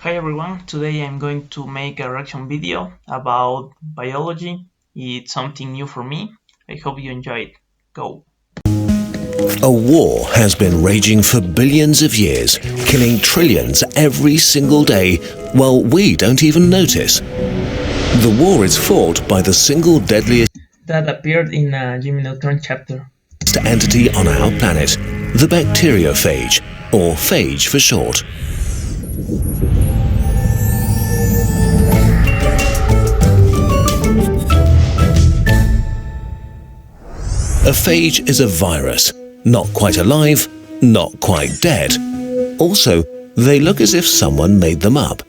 Hi everyone, today I'm going to make a reaction video about biology. It's something new for me. I hope you enjoy it. Go! A war has been raging for billions of years, killing trillions every single day, while we don't even notice. The war is fought by the single deadliest That appeared in a Jimmy Neutron chapter. entity on our planet, the bacteriophage, or phage for short. A phage is a virus, not quite alive, not quite dead. Also, they look as if someone made them up.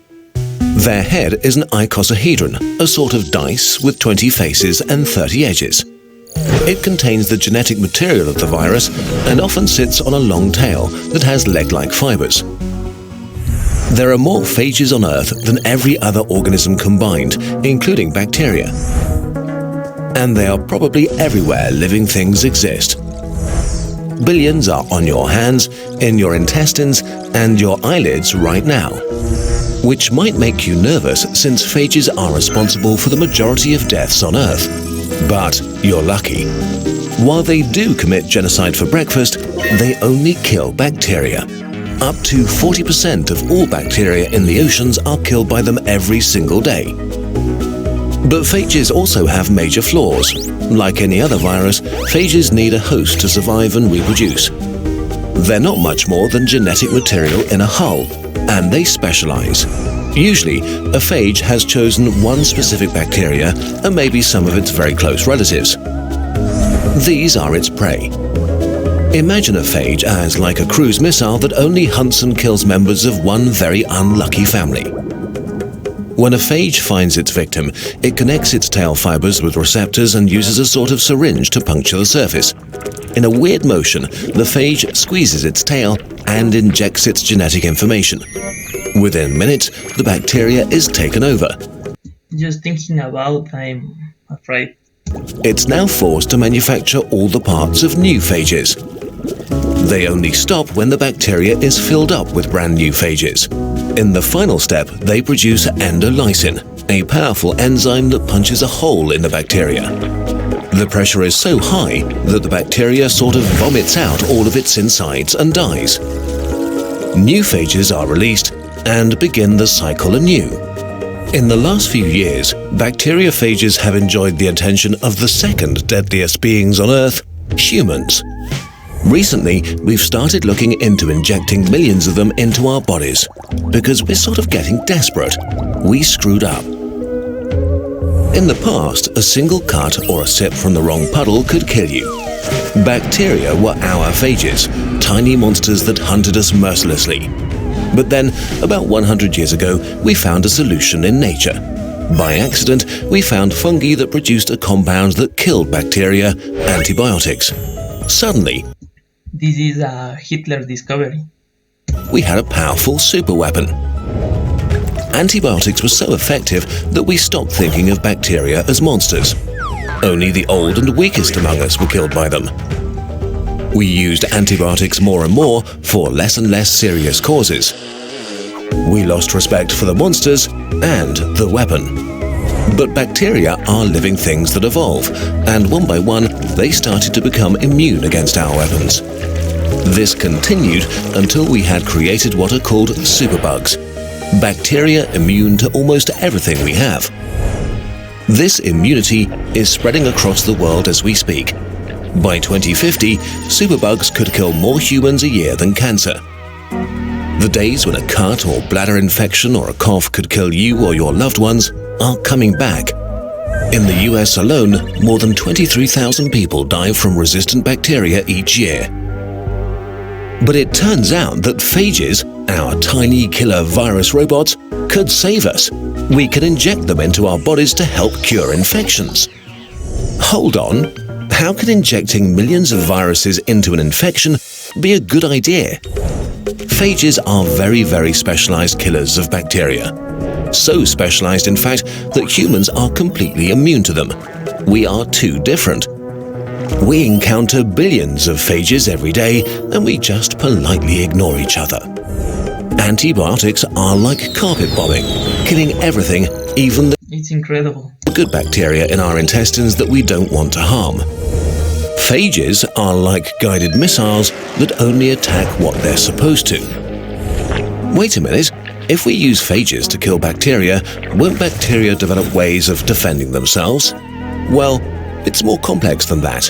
Their head is an icosahedron, a sort of dice with 20 faces and 30 edges. It contains the genetic material of the virus and often sits on a long tail that has leg-like fibers. There are more phages on Earth than every other organism combined, including bacteria. And they are probably everywhere living things exist. Billions are on your hands, in your intestines, and your eyelids right now. Which might make you nervous since phages are responsible for the majority of deaths on Earth. But you're lucky. While they do commit genocide for breakfast, they only kill bacteria. Up to 40% of all bacteria in the oceans are killed by them every single day. But phages also have major flaws. Like any other virus, phages need a host to survive and reproduce. They're not much more than genetic material in a hull, and they specialize. Usually, a phage has chosen one specific bacteria and maybe some of its very close relatives. These are its prey. Imagine a phage as like a cruise missile that only hunts and kills members of one very unlucky family. When a phage finds its victim, it connects its tail fibers with receptors and uses a sort of syringe to puncture the surface. In a weird motion, the phage squeezes its tail and injects its genetic information. Within minutes, the bacteria is taken over. Just thinking about, I'm afraid. It's now forced to manufacture all the parts of new phages. They only stop when the bacteria is filled up with brand new phages. In the final step, they produce endolysin, a powerful enzyme that punches a hole in the bacteria. The pressure is so high that the bacteria sort of vomits out all of its insides and dies. New phages are released and begin the cycle anew. In the last few years, bacteriophages have enjoyed the attention of the second deadliest beings on Earth, humans. Recently, we've started looking into injecting millions of them into our bodies because we're sort of getting desperate. We screwed up. In the past, a single cut or a sip from the wrong puddle could kill you. Bacteria were our phages, tiny monsters that hunted us mercilessly. But then, about 100 years ago, we found a solution in nature. By accident, we found fungi that produced a compound that killed bacteria, antibiotics. Suddenly, This is a Hitler discovery. we had a powerful superweapon. Antibiotics were so effective that we stopped thinking of bacteria as monsters. Only the old and weakest among us were killed by them. We used antibiotics more and more for less and less serious causes. We lost respect for the monsters and the weapon. But bacteria are living things that evolve, and one by one, they started to become immune against our weapons. This continued until we had created what are called superbugs, bacteria immune to almost everything we have. This immunity is spreading across the world as we speak. By 2050, superbugs could kill more humans a year than cancer. The days when a cut or bladder infection or a cough could kill you or your loved ones are coming back. In the US alone, more than 23,000 people die from resistant bacteria each year. But it turns out that phages, our tiny killer virus robots, could save us. We can inject them into our bodies to help cure infections. Hold on, how can injecting millions of viruses into an infection be a good idea? Phages are very, very specialized killers of bacteria. So specialized, in fact, that humans are completely immune to them. We are too different. We encounter billions of phages every day, and we just politely ignore each other. Antibiotics are like carpet bombing, killing everything, even the It's incredible. good bacteria in our intestines that we don't want to harm. Phages are like guided missiles that only attack what they're supposed to. Wait a minute, if we use phages to kill bacteria, won't bacteria develop ways of defending themselves? Well, it's more complex than that.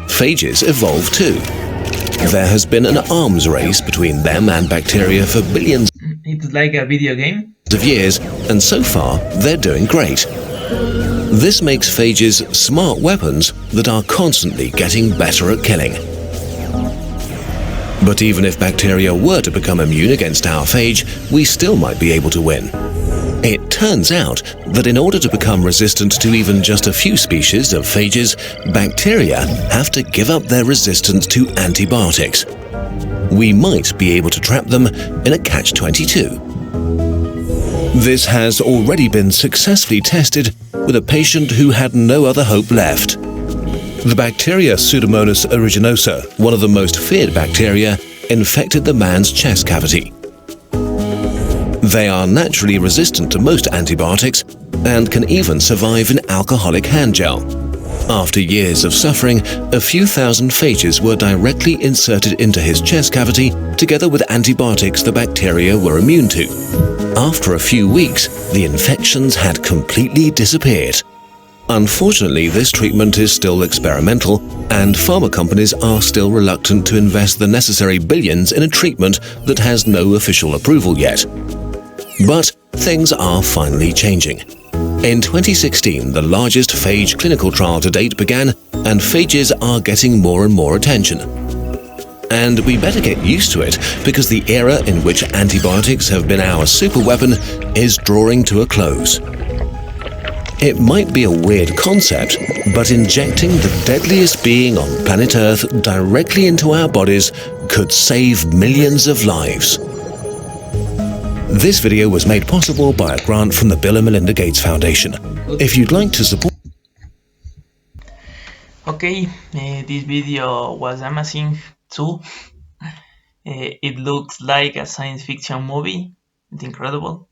Phages evolve too. There has been an arms race between them and bacteria for billions It's like a video game. of years, and so far they're doing great. This makes phages smart weapons that are constantly getting better at killing. But even if bacteria were to become immune against our phage, we still might be able to win. It turns out that in order to become resistant to even just a few species of phages, bacteria have to give up their resistance to antibiotics. We might be able to trap them in a catch-22. This has already been successfully tested with a patient who had no other hope left. The bacteria Pseudomonas aeruginosa, one of the most feared bacteria, infected the man's chest cavity. They are naturally resistant to most antibiotics and can even survive in alcoholic hand gel. After years of suffering, a few thousand phages were directly inserted into his chest cavity together with antibiotics the bacteria were immune to. After a few weeks, the infections had completely disappeared. Unfortunately, this treatment is still experimental, and pharma companies are still reluctant to invest the necessary billions in a treatment that has no official approval yet. But things are finally changing. In 2016, the largest phage clinical trial to date began, and phages are getting more and more attention. And we better get used to it, because the era in which antibiotics have been our superweapon is drawing to a close. It might be a weird concept, but injecting the deadliest being on planet Earth directly into our bodies could save millions of lives. This video was made possible by a grant from the Bill and Melinda Gates Foundation. If you'd like to support... Okay, this video was amazing too. It looks like a science fiction movie. It's incredible.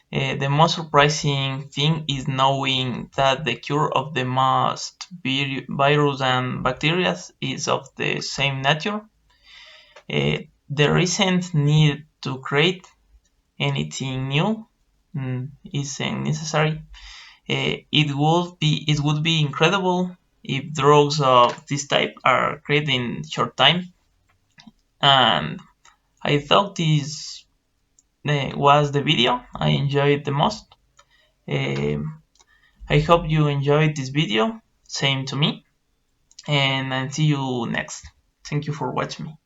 The most surprising thing is knowing that the cure of the most virus and bacteria is of the same nature. There isn't need to create anything new. Isn't necessary. It would be incredible if drugs of this type are created in short time. And I thought this was the video I enjoyed the most. I hope you enjoyed this video. Same to me. And I'll see you next. Thank you for watching me.